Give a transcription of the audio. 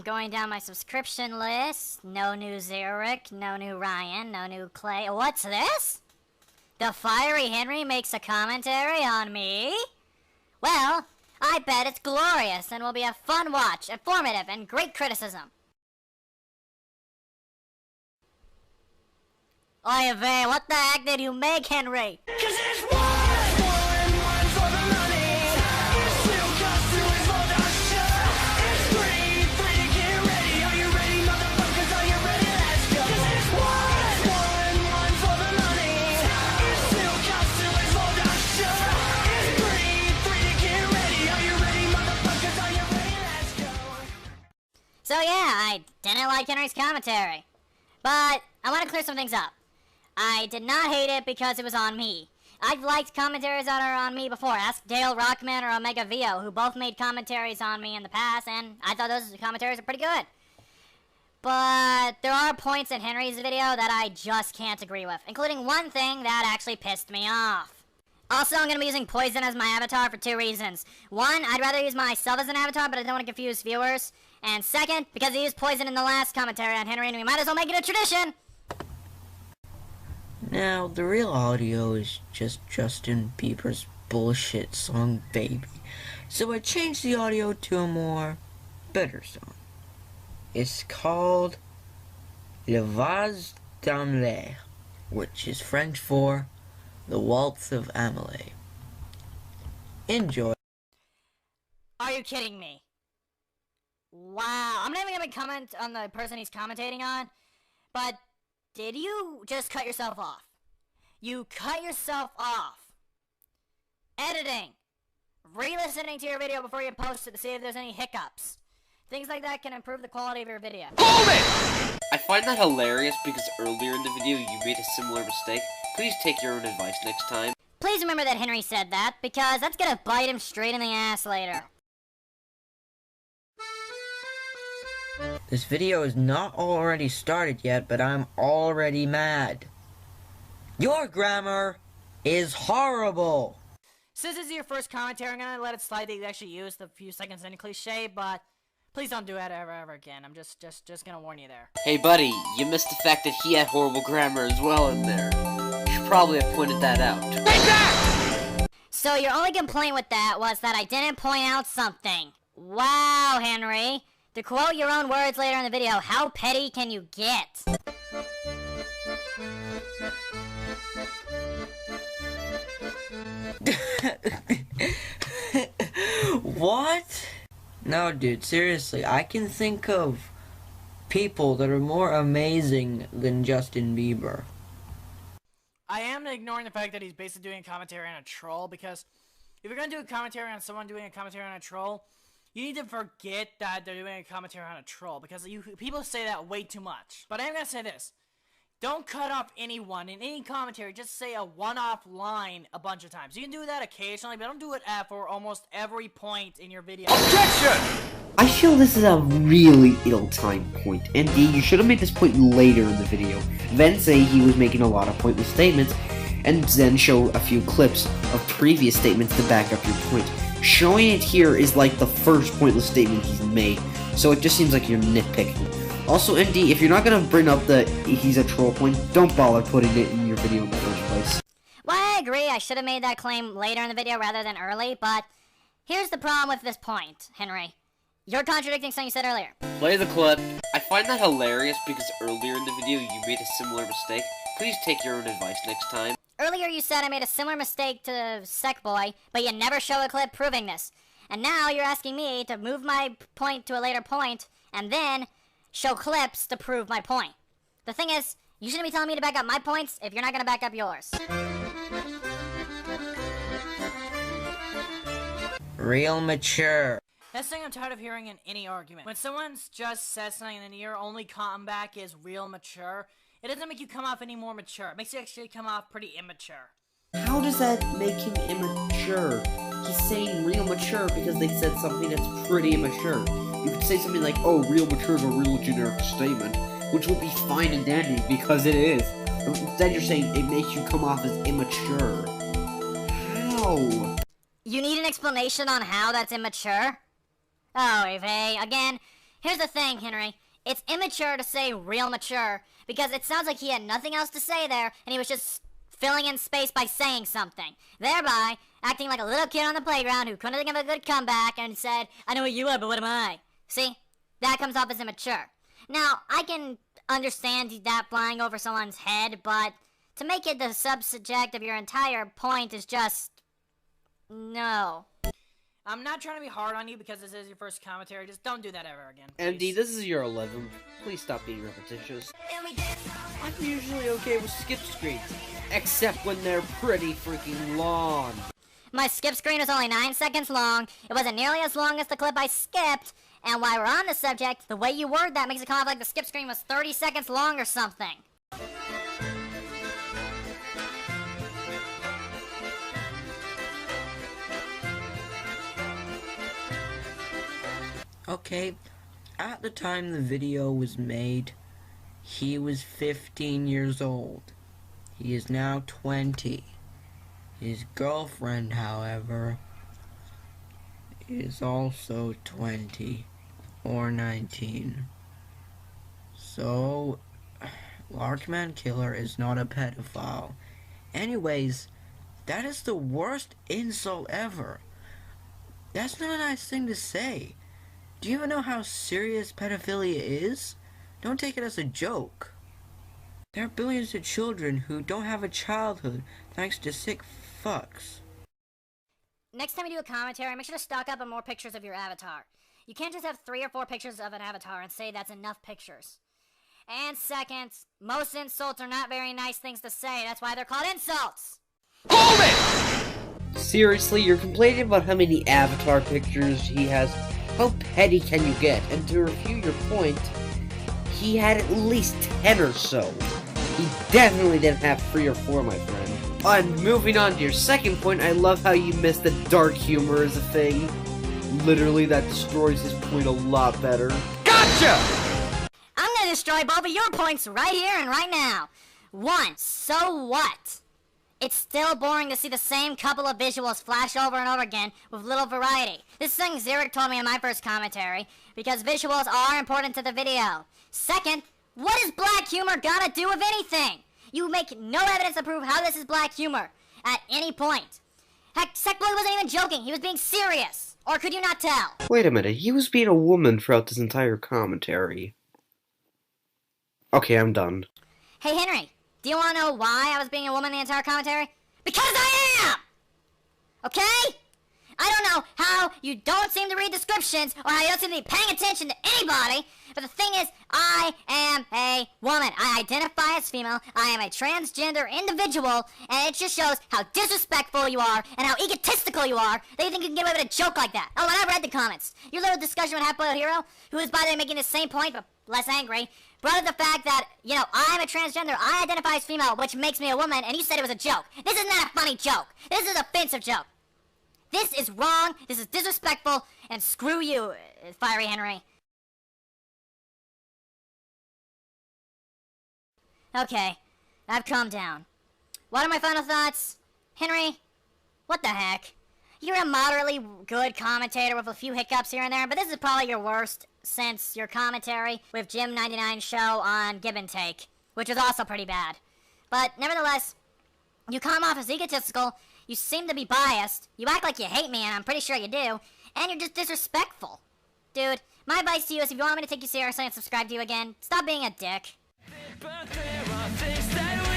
going down my subscription list. No new Zurich, no new Ryan, no new Clay. What's this? The Fiery Henry makes a commentary on me? Well, I bet it's glorious and will be a fun watch, informative, and great criticism. Oy vey, what the heck did you make, Henry? 'Cause it's one for the money. It's two customers for the show. It's free to get ready. Are you ready, motherfuckers? Are you ready? Let's go. 'Cause it's one for the money. It's two customers for the show. It's free to get ready. Are you ready, motherfuckers? Are you ready? Let's go. So yeah, I didn't like Henry's commentary, but I want to clear some things up. I did not hate it because it was on me. I've liked commentaries that are on me before. Ask Dale Rockman or Omega Vio, who both made commentaries on me in the past, and I thought those commentaries are pretty good. But there are points in Henry's video that I just can't agree with, including one thing that actually pissed me off. Also, I'm going to be using Poison as my avatar for two reasons. One, I'd rather use myself as an avatar, but I don't want to confuse viewers. And second, because he used Poison in the last commentary on Henry, and we might as well make it a tradition! Now, the real audio is just Justin Bieber's bullshit song, Baby. So I changed the audio to a more better song. It's called Le Vase d'Amélie, which is French for The Waltz of Amélie. Enjoy. Are you kidding me? Wow, I'm not even gonna comment on the person he's commentating on, but did you just cut yourself off? You cut yourself off. Editing. Re-listening to your video before you post it to see if there's any hiccups. Things like that can improve the quality of your video. Hold it! I find that hilarious because earlier in the video you made a similar mistake. Please take your own advice next time. Please remember that Henry said that, because that's gonna bite him straight in the ass later. This video is not already started yet, but I'm already mad. Your grammar is horrible! Since this is your first commentary, I'm gonna let it slide that you actually used the few seconds in cliche, but please don't do it ever again. I'm just gonna warn you there. Hey buddy, you missed the fact that he had horrible grammar as well in there. You should probably have pointed that out. Take that! So your only complaint with that was that I didn't point out something. Wow, Henry. To quote your own words later in the video, how petty can you get? What? No, dude, seriously, I can think of people that are more amazing than Justin Bieber. I am ignoring the fact that he's basically doing a commentary on a troll, because if you're gonna do a commentary on someone doing a commentary on a troll, you need to forget that they're doing a commentary on a troll, because people say that way too much. But I am gonna say this. Don't cut off anyone in any commentary, just say a one-off line a bunch of times. You can do that occasionally, but don't do it for almost every point in your video. Objection! I feel this is a really ill-timed point. MD, you should have made this point later in the video. Then say he was making a lot of pointless statements, and then show a few clips of previous statements to back up your point. Showing it here is like the first pointless statement he's made, so it just seems like you're nitpicking. Also, MD, if you're not gonna bring up the he's a troll point, don't bother putting it in your video in the first place. Well, I agree, I should have made that claim later in the video rather than early, but here's the problem with this point, Henry. You're contradicting something you said earlier. Play the clip. I find that hilarious because earlier in the video you made a similar mistake. Please take your own advice next time. Earlier you said I made a similar mistake to Secboy, but you never show a clip proving this. And now you're asking me to move my point to a later point, and then show clips to prove my point. The thing is, you shouldn't be telling me to back up my points if you're not gonna back up yours. Real mature. That's the thing I'm tired of hearing in any argument. When someone just says something and your only comeback is real mature, it doesn't make you come off any more mature. It makes you actually come off pretty immature. How does that make him immature? He's saying real mature because they said something that's pretty immature. You could say something like, oh, real mature is a real generic statement, which would be fine and dandy because it is. Instead you're saying it makes you come off as immature. How? You need an explanation on how that's immature? Oh, Eve, again, Here's the thing, Henry. It's immature to say real mature, because it sounds like he had nothing else to say there, and he was just filling in space by saying something, thereby acting like a little kid on the playground who couldn't think of a good comeback and said, I know what you are, but what am I? See? That comes off as immature. Now, I can understand that flying over someone's head, but to make it the subject of your entire point is just... no. I'm not trying to be hard on you because this is your first commentary. Just don't do that ever again. MD, please. this is your 11th. Please stop being repetitious. I'm usually okay with skip screens, except when they're pretty freaking long. My skip screen was only 9 seconds long. It wasn't nearly as long as the clip I skipped. And while we're on the subject, the way you word that makes it come off like the skip screen was 30 seconds long or something. Okay, at the time the video was made, he was 15 years old. He is now 20. His girlfriend, however, is also 20 or 19. So, Larkman Killer is not a pedophile. Anyways, that is the worst insult ever. That's not a nice thing to say. Do you even know how serious pedophilia is? Don't take it as a joke. There are billions of children who don't have a childhood thanks to sick fucks. Next time you do a commentary, make sure to stock up on more pictures of your avatar. You can't just have 3 or 4 pictures of an avatar and say that's enough pictures. And second, most insults are not very nice things to say. That's why they're called insults. Hold it! Seriously, you're complaining about how many avatar pictures he has. How petty can you get? And to refute your point, he had at least 10 or so. He definitely didn't have 3 or 4, my friend. And moving on to your second point, I love how you missed the dark humor as a thing. Literally, that destroys his point a lot better. Gotcha! I'm gonna destroy both of your points right here and right now. 1. So what? It's still boring to see the same couple of visuals flash over and over again with little variety. This is something Zurich told me in my first commentary, because visuals are important to the video. Second, what is black humor gotta do with anything? You make no evidence to prove how this is black humor at any point. Heck, Sackboy wasn't even joking, he was being serious. Or could you not tell? Wait a minute, he was being a woman throughout this entire commentary. Okay, I'm done. Hey Henry, do you want to know why I was being a woman the entire commentary? Because I am! Okay? I don't know how you don't seem to read descriptions or how you don't seem to be paying attention to anybody, but the thing is, I am a woman. I identify as female, I am a transgender individual, and it just shows how disrespectful you are and how egotistical you are that you think you can get away with a joke like that. Oh, and I read the comments. Your little discussion with Half-Boiled Hero, who is by the way making the same point but less angry, brought up the fact that, you know, I'm a transgender, I identify as female, which makes me a woman, and you said it was a joke. This is not a funny joke. This is an offensive joke. This is wrong, this is disrespectful, and screw you, Fiery Henry. Okay, I've calmed down. What are my final thoughts? Henry, what the heck? You're a moderately good commentator with a few hiccups here and there, but this is probably your worst since your commentary with Jim99's show on Give and Take, which was also pretty bad. But nevertheless, you come off as egotistical, you seem to be biased, you act like you hate me, and I'm pretty sure you do, and you're just disrespectful. Dude, my advice to you is if you want me to take you seriously and subscribe to you again, stop being a dick. But there are things that we